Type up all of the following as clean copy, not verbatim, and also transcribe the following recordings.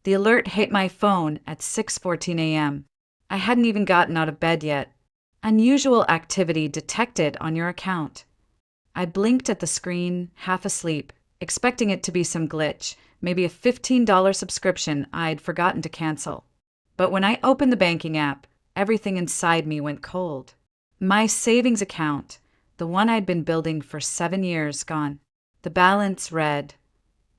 The alert hit my phone at 6:14 a.m. I hadn't even gotten out of bed yet. Unusual activity detected on your account. I blinked at the screen, half asleep, expecting it to be some glitch, maybe a $15 subscription I'd forgotten to cancel. But when I opened the banking app, everything inside me went cold. My savings account, the one I'd been building for 7 years, gone. The balance read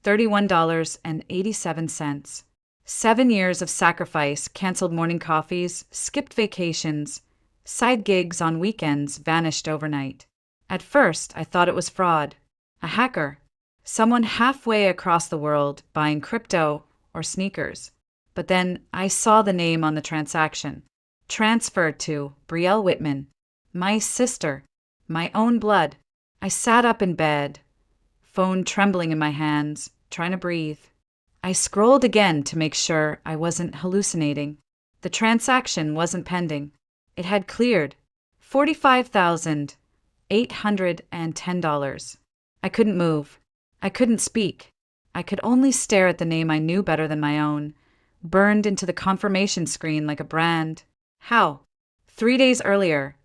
$31.87. 7 years of sacrifice, canceled morning coffees, skipped vacations, side gigs on weekends vanished overnight. At first, I thought it was fraud. A hacker. Someone halfway across the world buying crypto or sneakers. But then I saw the name on the transaction. Transferred to Brielle Whitman. My sister. My own blood. I sat up in bed, phone trembling in my hands, trying to breathe. I scrolled again to make sure I wasn't hallucinating. The transaction wasn't pending. It had cleared. $45,810. I couldn't move. I couldn't speak. I could only stare at the name I knew better than my own, burned into the confirmation screen like a brand. How? 3 days earlier,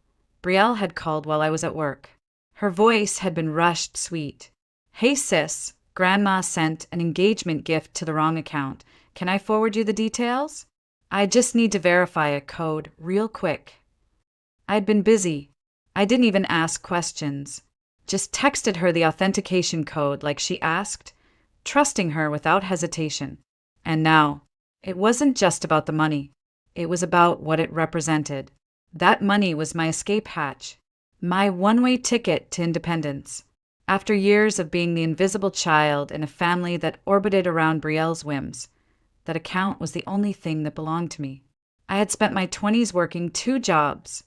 Brielle had called while I was at work. Her voice had been rushed sweet. "Hey sis, Grandma sent an engagement gift to the wrong account. Can I forward you the details? I just need to verify a code real quick." I'd been busy. I didn't even ask questions. Just texted her the authentication code like she asked, trusting her without hesitation. And now, it wasn't just about the money. It was about what it represented. That money was my escape hatch, my one-way ticket to independence. After years of being the invisible child in a family that orbited around Brielle's whims, that account was the only thing that belonged to me. I had spent my 20s working 2 jobs,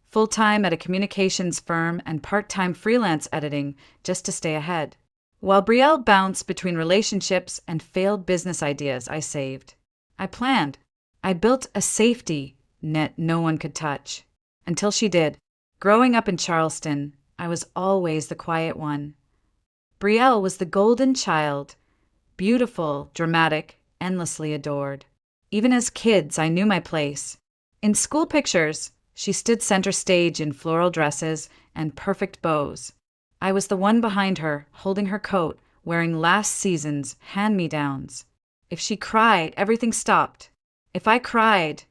full-time at a communications firm and part-time freelance editing just to stay ahead. While Brielle bounced between relationships and failed business ideas, I saved. I planned. I built a safety net no one could touch. Until she did. Growing up in Charleston, I was always the quiet one. Brielle was the golden child, beautiful, dramatic, endlessly adored. Even as kids, I knew my place. In school pictures, she stood center stage in floral dresses and perfect bows. I was the one behind her, holding her coat, wearing last season's hand-me-downs. If she cried, everything stopped. If I cried,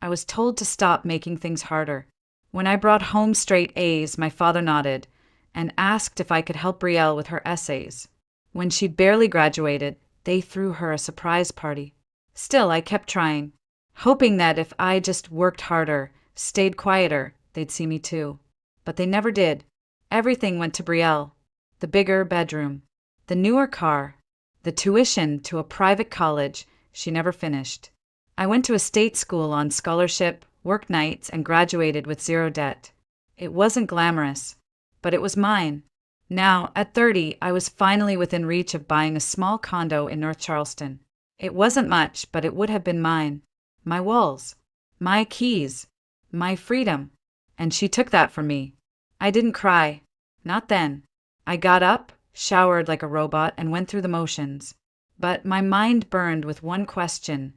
I was told to stop making things harder. When I brought home straight A's, my father nodded and asked if I could help Brielle with her essays. When she barely graduated, they threw her a surprise party. Still, I kept trying, hoping that if I just worked harder, stayed quieter, they'd see me too. But they never did. Everything went to Brielle. The bigger bedroom, the newer car, the tuition to a private college she never finished. I went to a state school on scholarship, worked nights, and graduated with 0 debt. It wasn't glamorous, but it was mine. Now, at 30, I was finally within reach of buying a small condo in North Charleston. It wasn't much, but it would have been mine. My walls, my keys, my freedom. And she took that from me. I didn't cry. Not then. I got up, showered like a robot, and went through the motions. But my mind burned with one question.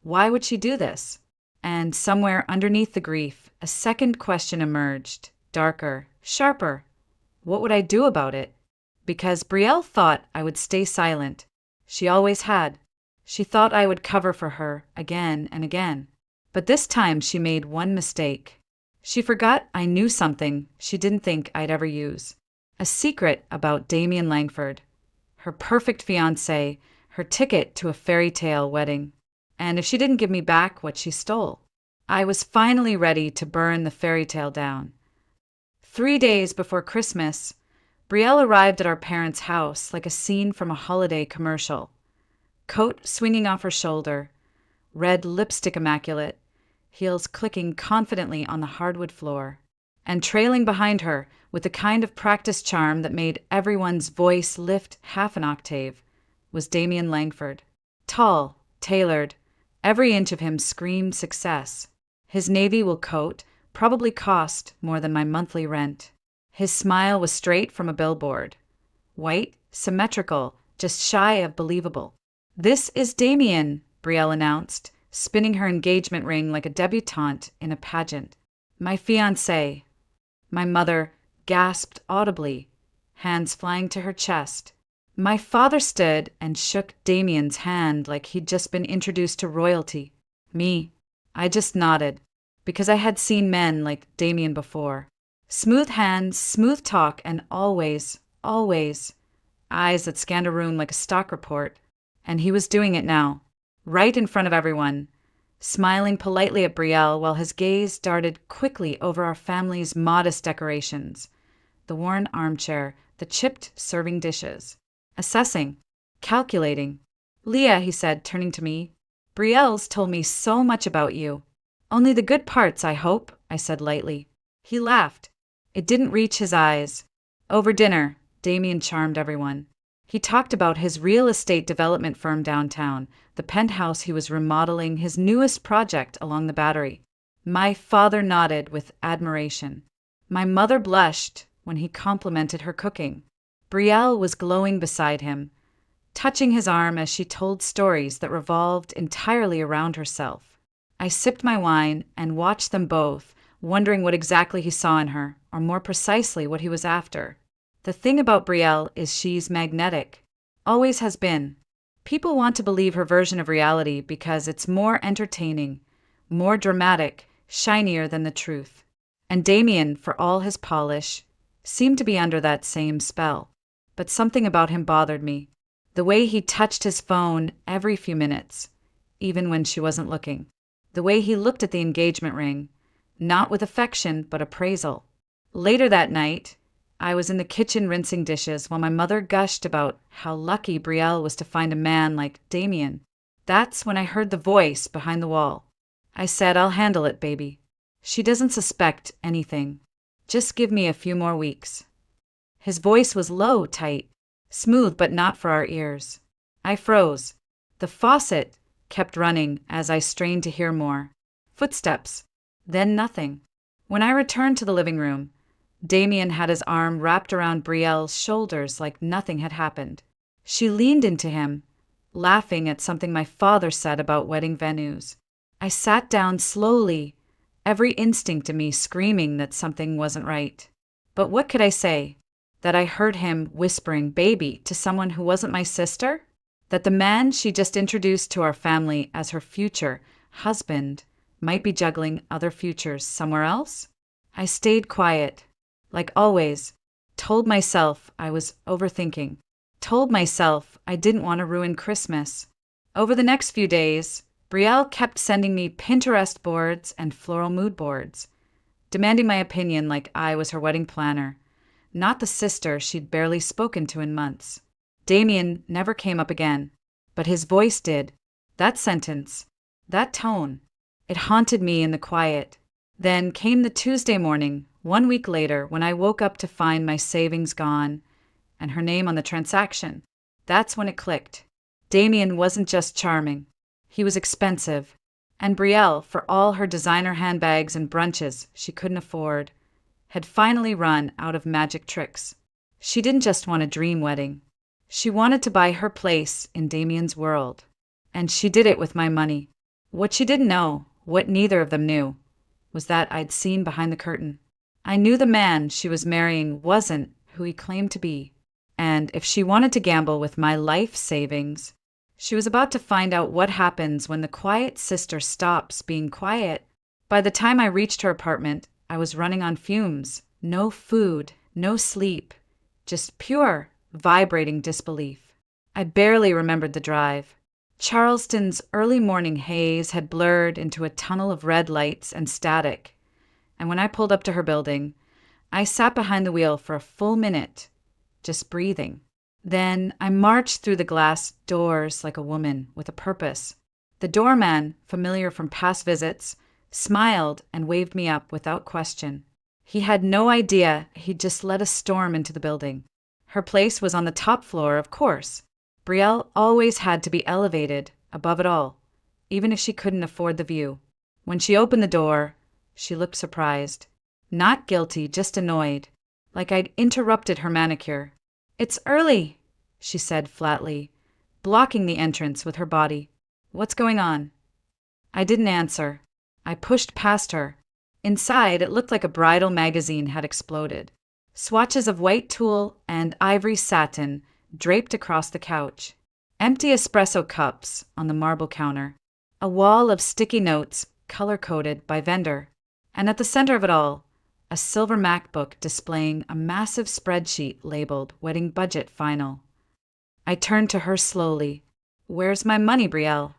Why would she do this? And somewhere underneath the grief, a second question emerged, darker, sharper. What would I do about it? Because Brielle thought I would stay silent. She always had. She thought I would cover for her again and again. But this time she made one mistake. She forgot I knew something she didn't think I'd ever use. A secret about Damien Langford. Her perfect fiancé, her ticket to a fairy tale wedding. And if she didn't give me back what she stole, I was finally ready to burn the fairy tale down. 3 days before Christmas, Brielle arrived at our parents' house like a scene from a holiday commercial. Coat swinging off her shoulder, red lipstick immaculate, heels clicking confidently on the hardwood floor. And trailing behind her, with the kind of practice charm that made everyone's voice lift half an octave, was Damien Langford. Tall, tailored, every inch of him screamed success. His navy wool coat probably cost more than my monthly rent. His smile was straight from a billboard. White, symmetrical, just shy of believable. "This is Damien," Brielle announced, spinning her engagement ring like a debutante in a pageant. My fiancé. My mother gasped audibly, hands flying to her chest. My father stood and shook Damien's hand like he'd just been introduced to royalty. Me, I just nodded, because I had seen men like Damien before. Smooth hands, smooth talk, and always, always, eyes that scanned a room like a stock report. And he was doing it now, right in front of everyone, smiling politely at Brielle while his gaze darted quickly over our family's modest decorations. The worn armchair, the chipped serving dishes. Assessing, calculating. Leah, he said, turning to me, Brielle's told me so much about you. Only the good parts, I hope, I said lightly. He laughed. It didn't reach his eyes. Over dinner, Damien charmed everyone. He talked about his real estate development firm downtown, the penthouse he was remodeling, his newest project along the Battery. My father nodded with admiration. My mother blushed when he complimented her cooking. Brielle was glowing beside him, touching his arm as she told stories that revolved entirely around herself. I sipped my wine and watched them both, wondering what exactly he saw in her, or more precisely what he was after. The thing about Brielle is she's magnetic. Always has been. People want to believe her version of reality because it's more entertaining, more dramatic, shinier than the truth. And Damien, for all his polish, seemed to be under that same spell. But something about him bothered me. The way he touched his phone every few minutes, even when she wasn't looking. The way he looked at the engagement ring, not with affection but appraisal. Later that night, I was in the kitchen rinsing dishes while my mother gushed about how lucky Brielle was to find a man like Damien. That's when I heard the voice behind the wall. I said, I'll handle it, baby. She doesn't suspect anything. Just give me a few more weeks. His voice was low, tight, smooth but not for our ears. I froze. The faucet kept running as I strained to hear more. Footsteps. Then nothing. When I returned to the living room, Damien had his arm wrapped around Brielle's shoulders like nothing had happened. She leaned into him, laughing at something my father said about wedding venues. I sat down slowly, every instinct in me screaming that something wasn't right. But what could I say? That I heard him whispering baby to someone who wasn't my sister? That the man she just introduced to our family as her future husband might be juggling other futures somewhere else? I stayed quiet, like always, told myself I was overthinking, told myself I didn't want to ruin Christmas. Over the next few days, Brielle kept sending me Pinterest boards and floral mood boards, demanding my opinion like I was her wedding planner, not the sister she'd barely spoken to in months. Damien never came up again, but his voice did. That sentence, that tone, it haunted me in the quiet. Then came the Tuesday morning, 1 week later, when I woke up to find my savings gone and her name on the transaction. That's when it clicked. Damien wasn't just charming. He was expensive. And Brielle, for all her designer handbags and brunches she couldn't afford, had finally run out of magic tricks. She didn't just want a dream wedding. She wanted to buy her place in Damien's world. And she did it with my money. What she didn't know, what neither of them knew, was that I'd seen behind the curtain. I knew the man she was marrying wasn't who he claimed to be. And if she wanted to gamble with my life savings, she was about to find out what happens when the quiet sister stops being quiet. By the time I reached her apartment, I was running on fumes. No food, no sleep, just pure, vibrating disbelief. I barely remembered the drive. Charleston's early morning haze had blurred into a tunnel of red lights and static, and when I pulled up to her building, I sat behind the wheel for a full minute, just breathing. Then I marched through the glass doors like a woman with a purpose. The doorman, familiar from past visits, smiled and waved me up without question. He had no idea he'd just let a storm into the building. Her place was on the top floor, of course. Brielle always had to be elevated above it all, even if she couldn't afford the view. When she opened the door, she looked surprised. Not guilty, just annoyed, like I'd interrupted her manicure. "It's early," she said flatly, blocking the entrance with her body. What's going on? I didn't answer. I pushed past her. Inside, it looked like a bridal magazine had exploded. Swatches of white tulle and ivory satin draped across the couch. Empty espresso cups on the marble counter. A wall of sticky notes color-coded by vendor. And at the center of it all, a silver MacBook displaying a massive spreadsheet labeled Wedding Budget Final. I turned to her slowly. Where's my money, Brielle?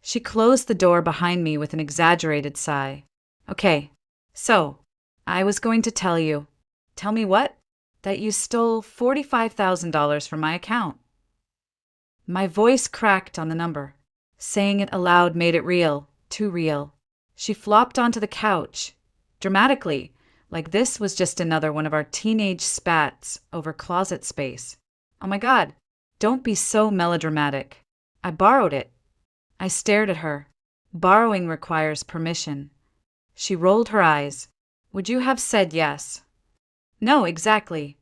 She closed the door behind me with an exaggerated sigh. Okay, so, I was going to tell you. Tell me what? That you stole $45,000 from my account. My voice cracked on the number. Saying it aloud made it real, too real. She flopped onto the couch, dramatically, like this was just another one of our teenage spats over closet space. Oh my God, don't be so melodramatic. I borrowed it. I stared at her. Borrowing requires permission. She rolled her eyes. Would you have said yes? No, exactly.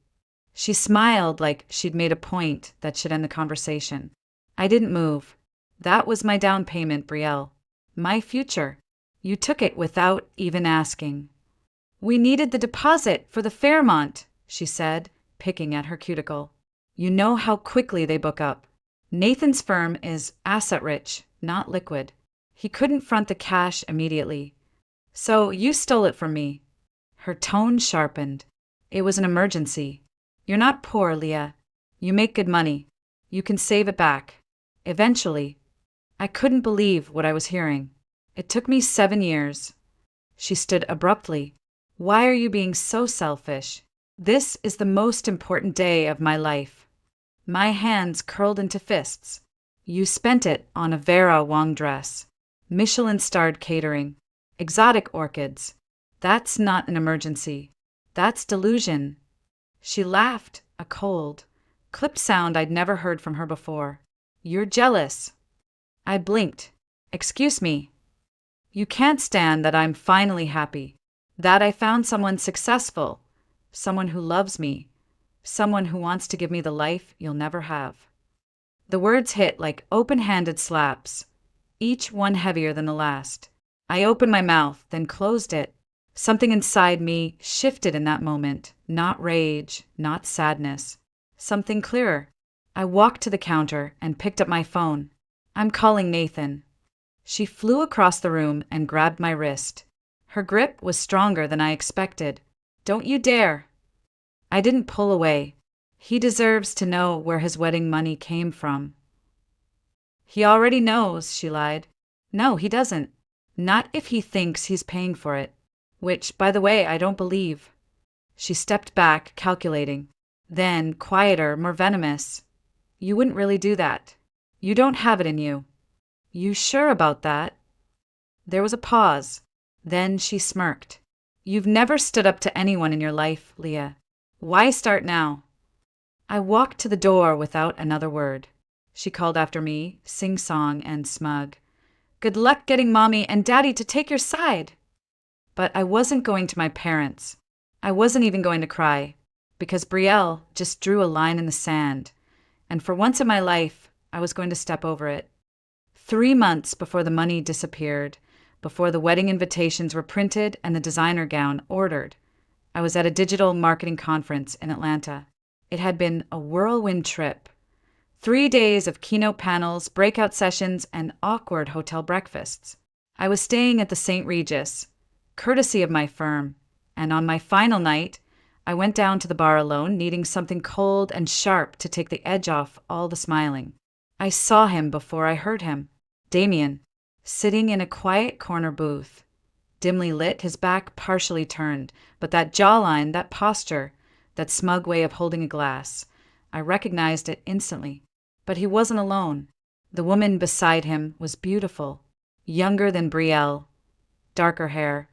She smiled like she'd made a point that should end the conversation. I didn't move. That was my down payment, Brielle. My future. You took it without even asking. We needed the deposit for the Fairmont, she said, picking at her cuticle. You know how quickly they book up. Nathan's firm is asset-rich, not liquid. He couldn't front the cash immediately. So you stole it from me. Her tone sharpened. It was an emergency. You're not poor, Leah. You make good money. You can save it back. Eventually. I couldn't believe what I was hearing. It took me 7 years. She stood abruptly. Why are you being so selfish? This is the most important day of my life. My hands curled into fists. You spent it on a Vera Wang dress. Michelin-starred catering. Exotic orchids. That's not an emergency. That's delusion. She laughed, a cold, clipped sound I'd never heard from her before. You're jealous. I blinked. Excuse me. You can't stand that I'm finally happy. That I found someone successful. Someone who loves me. Someone who wants to give me the life you'll never have. The words hit like open-handed slaps, each one heavier than the last. I opened my mouth, then closed it. Something inside me shifted in that moment. Not rage, not sadness. Something clearer. I walked to the counter and picked up my phone. I'm calling Nathan. She flew across the room and grabbed my wrist. Her grip was stronger than I expected. Don't you dare. I didn't pull away. He deserves to know where his wedding money came from. He already knows, she lied. No, he doesn't. Not if he thinks he's paying for it. Which, by the way, I don't believe. She stepped back, calculating. Then, quieter, more venomous. You wouldn't really do that. You don't have it in you. You sure about that? There was a pause. Then she smirked. You've never stood up to anyone in your life, Leah. Why start now? I walked to the door without another word. She called after me, sing-song and smug. Good luck getting Mommy and Daddy to take your side. But I wasn't going to my parents. I wasn't even going to cry, because Brielle just drew a line in the sand, and for once in my life, I was going to step over it. 3 months before the money disappeared, before the wedding invitations were printed and the designer gown ordered, I was at a digital marketing conference in Atlanta. It had been a whirlwind trip. 3 days of keynote panels, breakout sessions, and awkward hotel breakfasts. I was staying at the St. Regis, courtesy of my firm, and on my final night, I went down to the bar alone, needing something cold and sharp to take the edge off all the smiling. I saw him before I heard him. Damien, sitting in a quiet corner booth. Dimly lit, his back partially turned, but that jawline, that posture, that smug way of holding a glass, I recognized it instantly. But he wasn't alone. The woman beside him was beautiful, younger than Brielle, darker hair,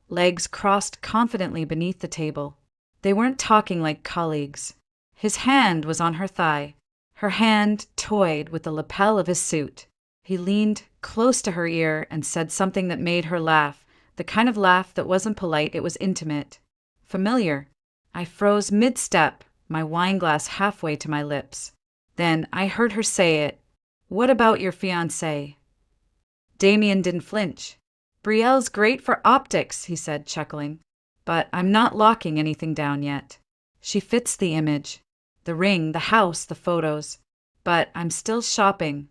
legs crossed confidently beneath the table. They weren't talking like colleagues. His hand was on her thigh. Her hand toyed with the lapel of his suit. He leaned close to her ear and said something that made her laugh, the kind of laugh that wasn't polite, it was intimate. Familiar. I froze mid-step, my wine glass halfway to my lips. Then I heard her say it. What about your fiancé? Damien didn't flinch. Brielle's great for optics, he said, chuckling. But I'm not locking anything down yet. She fits the image. The ring, the house, the photos. But I'm still shopping.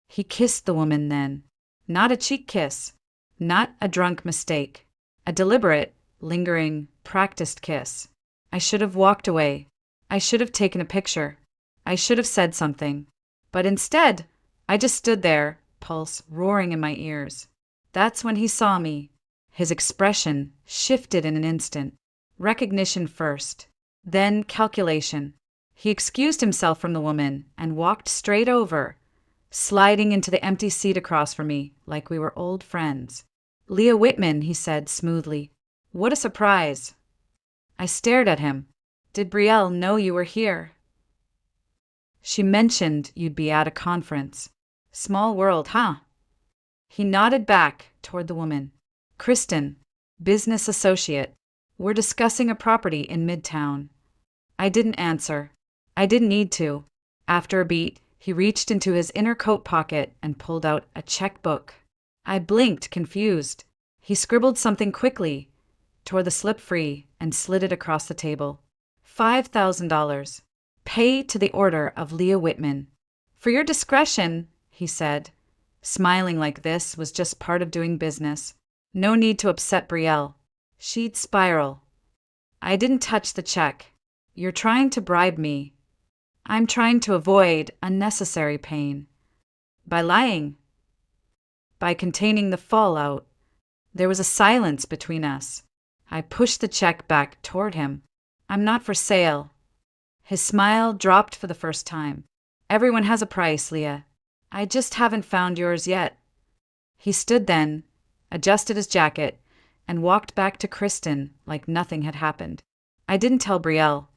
He kissed the woman then. Not a cheek kiss. Not a drunk mistake. A deliberate, lingering, practiced kiss. I should have walked away. I should have taken a picture. I should have said something. But instead, I just stood there, pulse roaring in my ears. That's when he saw me. His expression shifted in an instant. Recognition first, then calculation. He excused himself from the woman and walked straight over, sliding into the empty seat across from me like we were old friends. Leah Whitman, he said smoothly. What a surprise. I stared at him. Did Brielle know you were here? She mentioned you'd be at a conference. Small world, huh? He nodded back toward the woman. Kristen, business associate. We're discussing a property in Midtown. I didn't answer. I didn't need to. After a beat, he reached into his inner coat pocket and pulled out a checkbook. I blinked, confused. He scribbled something quickly, tore the slip free, and slid it across the table. $5,000. Pay to the order of Leah Whitman. For your discretion, he said, smiling like this was just part of doing business. No need to upset Brielle. She'd spiral. I didn't touch the check. You're trying to bribe me. I'm trying to avoid unnecessary pain. By lying. By containing the fallout. There was a silence between us. I pushed the check back toward him. I'm not for sale. His smile dropped for the first time. Everyone has a price, Leah. I just haven't found yours yet. He stood then, adjusted his jacket, and walked back to Kristen like nothing had happened. I didn't tell Brielle.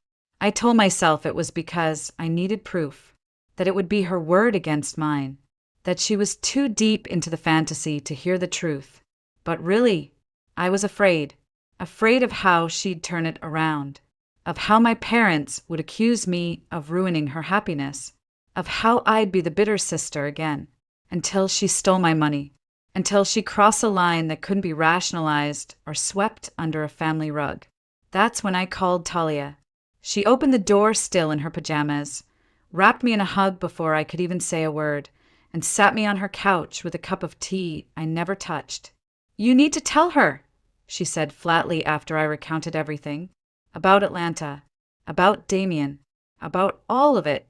I told myself it was because I needed proof, that it would be her word against mine, that she was too deep into the fantasy to hear the truth. But really, I was afraid of how she'd turn it around, of how my parents would accuse me of ruining her happiness, of how I'd be the bitter sister again, until she stole my money, until she crossed a line that couldn't be rationalized or swept under a family rug. That's when I called Talia. She opened the door still in her pajamas, wrapped me in a hug before I could even say a word, and sat me on her couch with a cup of tea I never touched. You need to tell her, she said flatly after I recounted everything. About Atlanta, about Damien, about all of it.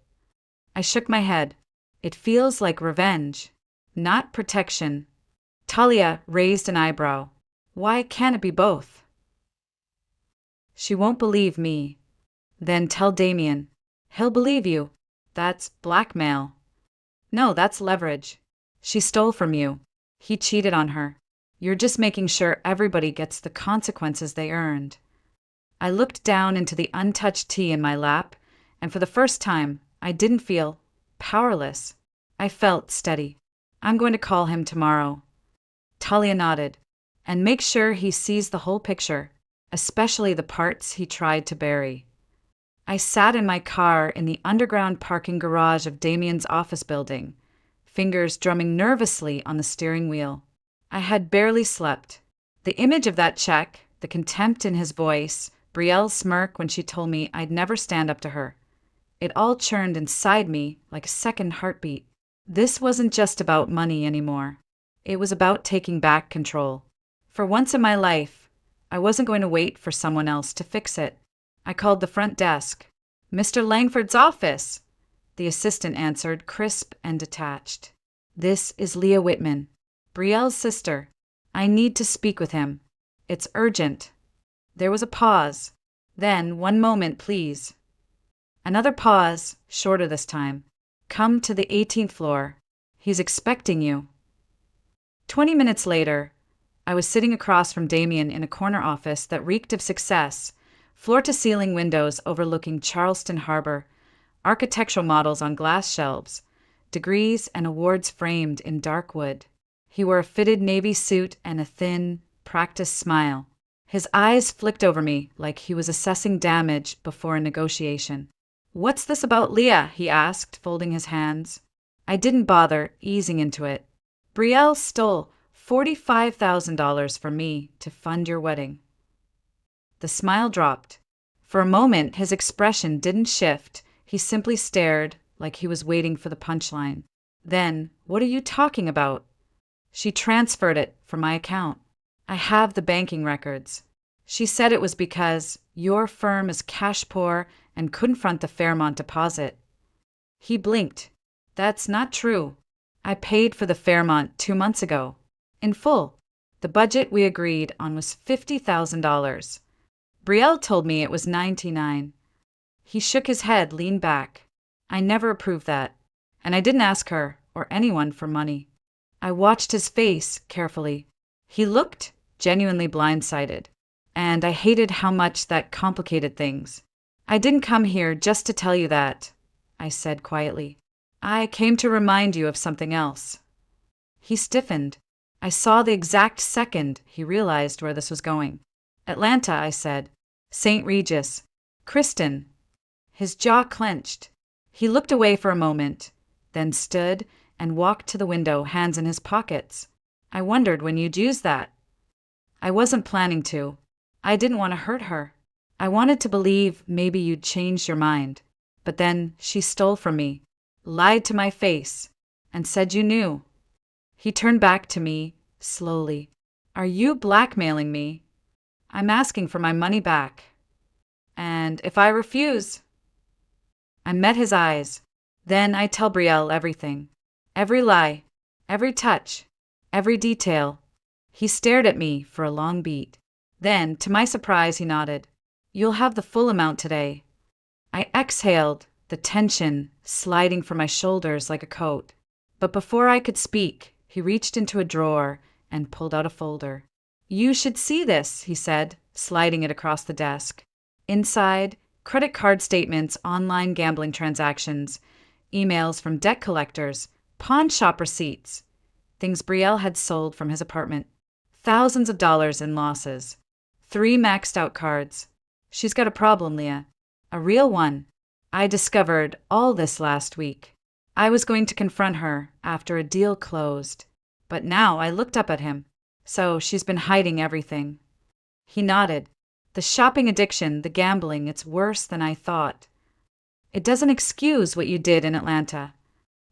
I shook my head. It feels like revenge, not protection. Talia raised an eyebrow. Why can't it be both? She won't believe me. Then tell Damien. He'll believe you. That's blackmail. No, that's leverage. She stole from you. He cheated on her. You're just making sure everybody gets the consequences they earned. I looked down into the untouched tea in my lap, and for the first time, I didn't feel powerless. I felt steady. I'm going to call him tomorrow. Talia nodded. And make sure he sees the whole picture, especially the parts he tried to bury. I sat in my car in the underground parking garage of Damien's office building, fingers drumming nervously on the steering wheel. I had barely slept. The image of that check, the contempt in his voice, Brielle's smirk when she told me I'd never stand up to her. It all churned inside me like a second heartbeat. This wasn't just about money anymore. It was about taking back control. For once in my life, I wasn't going to wait for someone else to fix it. I called the front desk. Mr. Langford's office. The assistant answered, crisp and detached. This is Leah Whitman, Brielle's sister. I need to speak with him. It's urgent. There was a pause. Then, one moment, please. Another pause, shorter this time. Come to the 18th floor. He's expecting you. 20 minutes later, I was sitting across from Damien in a corner office that reeked of success, floor-to-ceiling windows overlooking Charleston Harbor, architectural models on glass shelves, degrees and awards framed in dark wood. He wore a fitted navy suit and a thin, practiced smile. His eyes flicked over me like he was assessing damage before a negotiation. What's this about Leah? He asked, folding his hands. I didn't bother easing into it. Brielle stole $45,000 from me to fund your wedding. The smile dropped. For a moment, his expression didn't shift. He simply stared like he was waiting for the punchline. Then, what are you talking about? She transferred it from my account. I have the banking records. She said it was because your firm is cash poor and couldn't front the Fairmont deposit. He blinked. That's not true. I paid for the Fairmont 2 months ago. In full. The budget we agreed on was $50,000. Brielle told me it was $99,000. He shook his head, leaned back. I never approved that, and I didn't ask her or anyone for money. I watched his face carefully. He looked genuinely blindsided, and I hated how much that complicated things. I didn't come here just to tell you that, I said quietly. I came to remind you of something else. He stiffened. I saw the exact second he realized where this was going. Atlanta, I said. St. Regis. Kristen. His jaw clenched. He looked away for a moment, then stood and walked to the window, hands in his pockets. I wondered when you'd use that. I wasn't planning to. I didn't want to hurt her. I wanted to believe maybe you'd changed your mind. But then she stole from me, lied to my face, and said you knew. He turned back to me, slowly. Are you blackmailing me? I'm asking for my money back. And if I refuse? I met his eyes. Then I tell Brielle everything. Every lie, every touch, every detail. He stared at me for a long beat. Then, to my surprise, he nodded. You'll have the full amount today. I exhaled, the tension sliding from my shoulders like a coat. But before I could speak, he reached into a drawer and pulled out a folder. You should see this, he said, sliding it across the desk. Inside, credit card statements, online gambling transactions, emails from debt collectors, pawn shop receipts, things Brielle had sold from his apartment. Thousands of dollars in losses. 3 maxed out cards. She's got a problem, Leah. A real one. I discovered all this last week. I was going to confront her after a deal closed. But now I looked up at him. So she's been hiding everything. He nodded. The shopping addiction, the gambling, it's worse than I thought. It doesn't excuse what you did in Atlanta.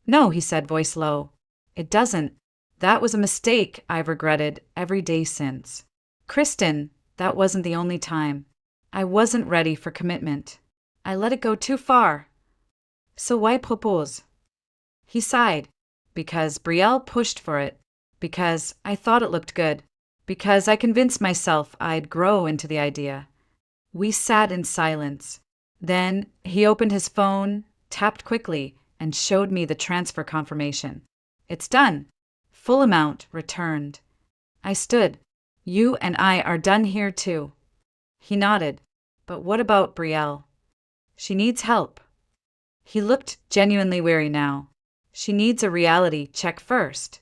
No, he said, voice low. It doesn't. That was a mistake I've regretted every day since. Kristen, that wasn't the only time. I wasn't ready for commitment. I let it go too far. So why propose? He sighed. Because Brielle pushed for it. Because I thought it looked good. Because I convinced myself I'd grow into the idea. We sat in silence. Then he opened his phone, tapped quickly, and showed me the transfer confirmation. It's done. Full amount returned. I stood. You and I are done here too. He nodded. But what about Brielle? She needs help. He looked genuinely weary now. She needs a reality check first.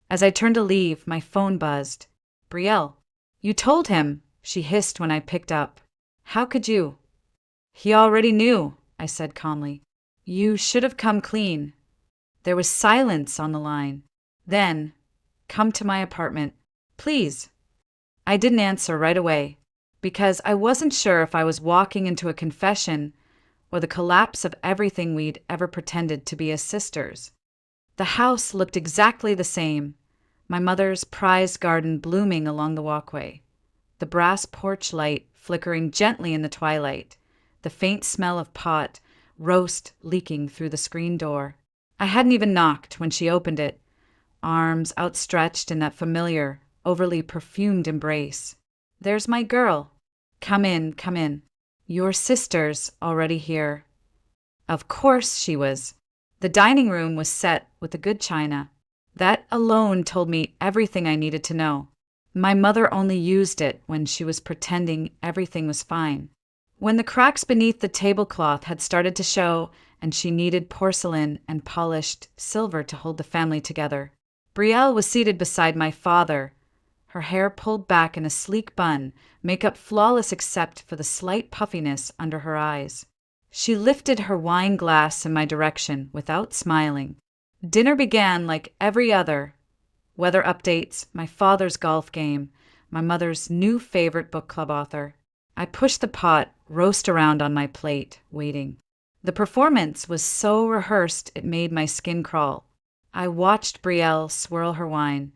As I turned to leave, my phone buzzed. Brielle. You told him, she hissed when I picked up. How could you? He already knew, I said calmly. You should have come clean. There was silence on the line. Then, come to my apartment, please. I didn't answer right away, because I wasn't sure if I was walking into a confession or the collapse of everything we'd ever pretended to be as sisters. The house looked exactly the same, my mother's prized garden blooming along the walkway, the brass porch light flickering gently in the twilight, the faint smell of pot, roast leaking through the screen door. I hadn't even knocked when she opened it, arms outstretched in that familiar, overly perfumed embrace. There's my girl. Come in, come in. Your sister's already here. Of course she was. The dining room was set with the good china. That alone told me everything I needed to know. My mother only used it when she was pretending everything was fine. When the cracks beneath the tablecloth had started to show and she needed porcelain and polished silver to hold the family together. Brielle was seated beside my father, her hair pulled back in a sleek bun, makeup flawless except for the slight puffiness under her eyes. She lifted her wine glass in my direction without smiling. Dinner began like every other. Weather updates, my father's golf game, my mother's new favorite book club author. I pushed the pot, roast around on my plate, waiting. The performance was so rehearsed it made my skin crawl. I watched Brielle swirl her wine,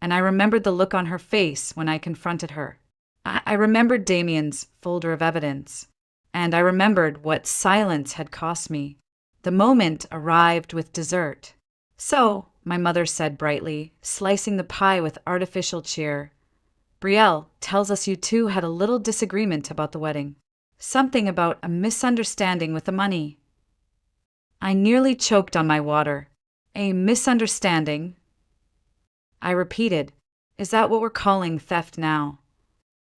and I remembered the look on her face when I confronted her. I remembered Damien's folder of evidence, and I remembered what silence had cost me. The moment arrived with dessert. So, my mother said brightly, slicing the pie with artificial cheer, Brielle tells us you two had a little disagreement about the wedding. Something about a misunderstanding with the money. I nearly choked on my water. A misunderstanding? I repeated, is that what we're calling theft now?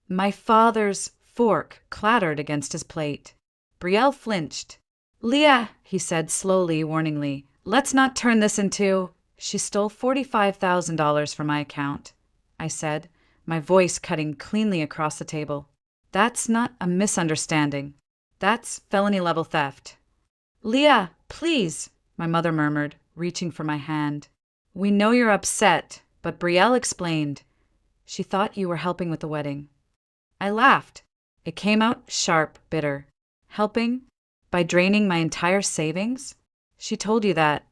My father's fork clattered against his plate. Brielle flinched. Leah, he said slowly, warningly, let's not turn this into… She stole $45,000 from my account, I said, my voice cutting cleanly across the table. That's not a misunderstanding. That's felony-level theft. Leah, please, my mother murmured, reaching for my hand. We know you're upset, but Brielle explained. She thought you were helping with the wedding. I laughed. It came out sharp, bitter. Helping? By draining my entire savings? She told you that.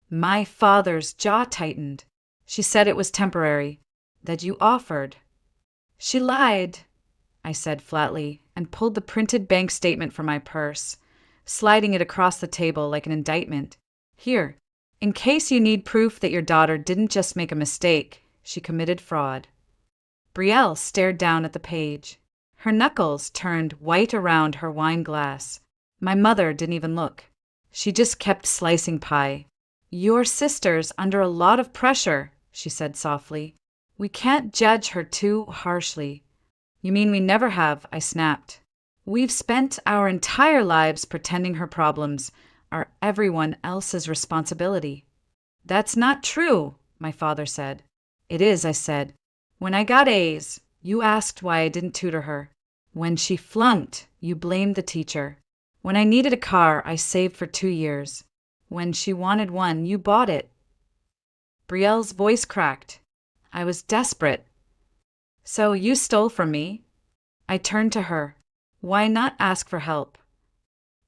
My father's jaw tightened. She said it was temporary, that you offered. She lied, I said flatly, and pulled the printed bank statement from my purse, sliding it across the table like an indictment. Here, in case you need proof that your daughter didn't just make a mistake, she committed fraud. Brielle stared down at the page. Her knuckles turned white around her wine glass. My mother didn't even look. She just kept slicing pie. Your sister's under a lot of pressure, she said softly. We can't judge her too harshly. You mean we never have, I snapped. We've spent our entire lives pretending her problems are everyone else's responsibility. That's not true, my father said. It is, I said. When I got A's, you asked why I didn't tutor her. When she flunked, you blamed the teacher. When I needed a car, I saved for 2 years. When she wanted one, you bought it. Brielle's voice cracked. I was desperate. So you stole from me? I turned to her. Why not ask for help?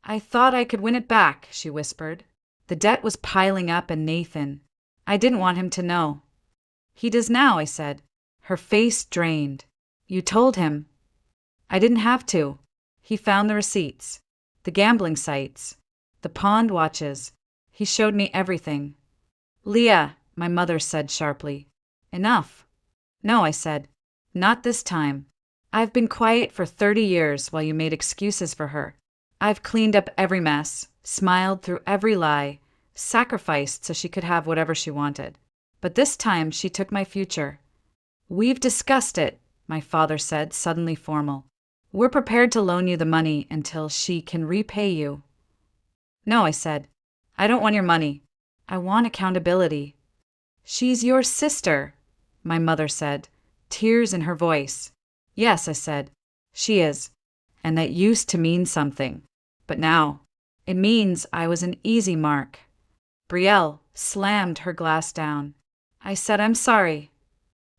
I thought I could win it back, she whispered. The debt was piling up, and Nathan. I didn't want him to know. He does now, I said. Her face drained. You told him. I didn't have to. He found the receipts, the gambling sites, the pawned watches. He showed me everything. Leah, my mother said sharply. Enough. No, I said. Not this time. I've been quiet for 30 years while you made excuses for her. I've cleaned up every mess, smiled through every lie, sacrificed so she could have whatever she wanted. But this time she took my future. We've discussed it, my father said, suddenly formal. We're prepared to loan you the money until she can repay you. No, I said. I don't want your money. I want accountability. She's your sister, my mother said, tears in her voice. Yes, I said. She is. And that used to mean something. But now, it means I was an easy mark. Brielle slammed her glass down. I said, I'm sorry.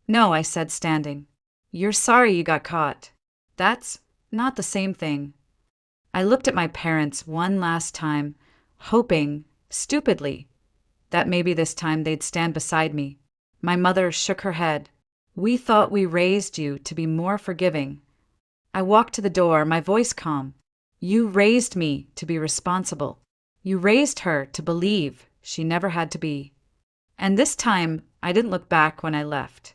No, I said, standing. You're sorry you got caught. That's not the same thing. I looked at my parents one last time, hoping, stupidly, that maybe this time they'd stand beside me. My mother shook her head. We thought we raised you to be more forgiving. I walked to the door, my voice calm. You raised me to be responsible. You raised her to believe she never had to be. And this time, I didn't look back when I left.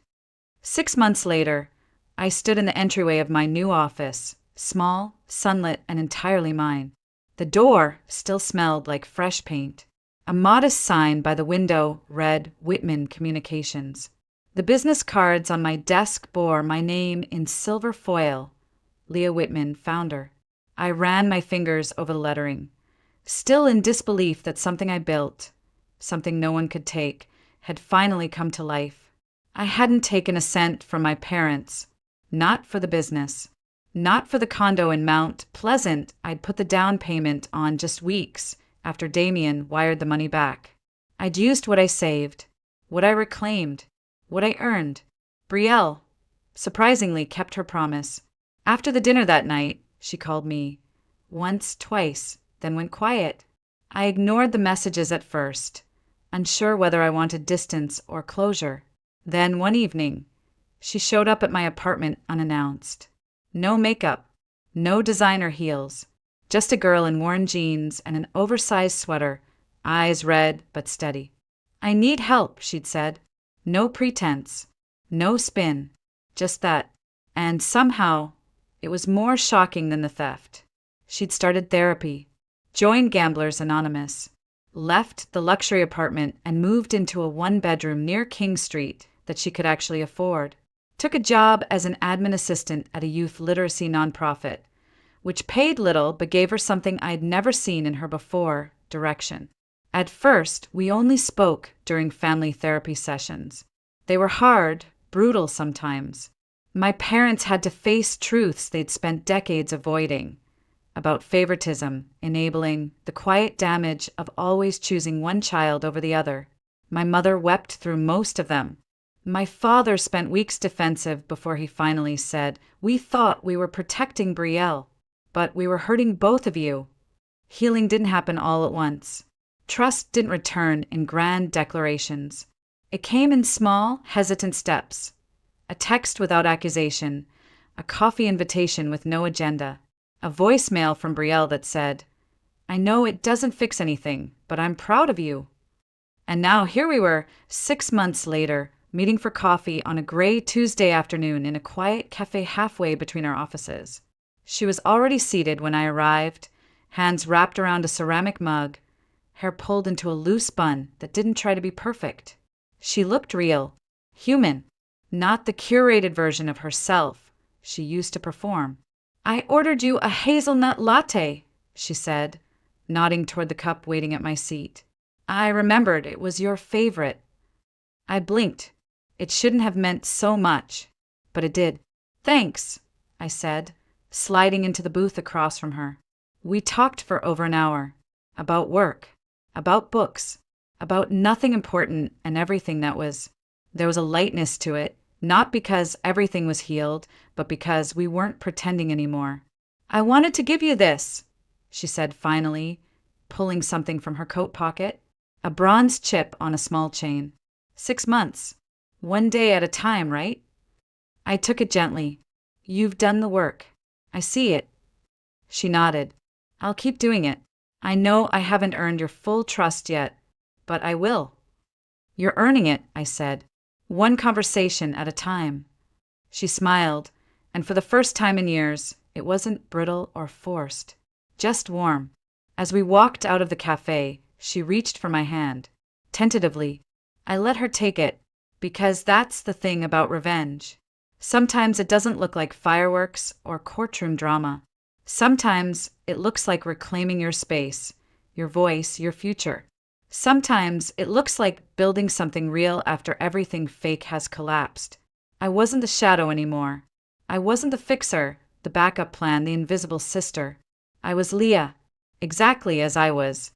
6 months later, I stood in the entryway of my new office, small, sunlit, and entirely mine. The door still smelled like fresh paint. A modest sign by the window read Whitman Communications. The business cards on my desk bore my name in silver foil, Leah Whitman, founder. I ran my fingers over the lettering, still in disbelief that something I built, something no one could take, had finally come to life. I hadn't taken a cent from my parents, not for the business, not for the condo in Mount Pleasant I'd put the down payment on just weeks after Damien wired the money back. I'd used what I saved, what I reclaimed, what I earned. Brielle, surprisingly, kept her promise. After the dinner that night, she called me. Once, twice, then went quiet. I ignored the messages at first, unsure whether I wanted distance or closure. Then, one evening, she showed up at my apartment unannounced. No makeup, no designer heels, just a girl in worn jeans and an oversized sweater, eyes red but steady. I need help, she'd said. No pretense, no spin, just that. And somehow, it was more shocking than the theft. She'd started therapy, joined Gamblers Anonymous, left the luxury apartment and moved into a one-bedroom near King Street that she could actually afford. Took a job as an admin assistant at a youth literacy nonprofit, which paid little but gave her something I'd never seen in her before, direction. At first, we only spoke during family therapy sessions. They were hard, brutal sometimes. My parents had to face truths they'd spent decades avoiding, about favoritism, enabling, the quiet damage of always choosing one child over the other. My mother wept through most of them. My father spent weeks defensive before he finally said, "We thought we were protecting Brielle, but we were hurting both of you." Healing didn't happen all at once. Trust didn't return in grand declarations. It came in small, hesitant steps. A text without accusation, a coffee invitation with no agenda, a voicemail from Brielle that said, "I know it doesn't fix anything, but I'm proud of you." And now here we were, 6 months later, meeting for coffee on a gray Tuesday afternoon in a quiet cafe halfway between our offices. She was already seated when I arrived, hands wrapped around a ceramic mug, hair pulled into a loose bun that didn't try to be perfect. She looked real, human, not the curated version of herself she used to perform. "I ordered you a hazelnut latte," she said, nodding toward the cup waiting at my seat. "I remembered it was your favorite." I blinked. It shouldn't have meant so much, but it did. "Thanks," I said, sliding into the booth across from her. We talked for over an hour, about work, about books, about nothing important and everything that was. There was a lightness to it, not because everything was healed, but because we weren't pretending anymore. "I wanted to give you this," she said finally, pulling something from her coat pocket, a bronze chip on a small chain. 6 months. One day at a time, right? I took it gently. "You've done the work. I see it." She nodded. "I'll keep doing it. I know I haven't earned your full trust yet, but I will." "You're earning it," I said. "One conversation at a time." She smiled, and for the first time in years, it wasn't brittle or forced, just warm. As we walked out of the cafe, she reached for my hand. Tentatively, I let her take it, because that's the thing about revenge. Sometimes it doesn't look like fireworks or courtroom drama. Sometimes it looks like reclaiming your space, your voice, your future. Sometimes it looks like building something real after everything fake has collapsed. I wasn't the shadow anymore. I wasn't the fixer, the backup plan, the invisible sister. I was Leah, exactly as I was,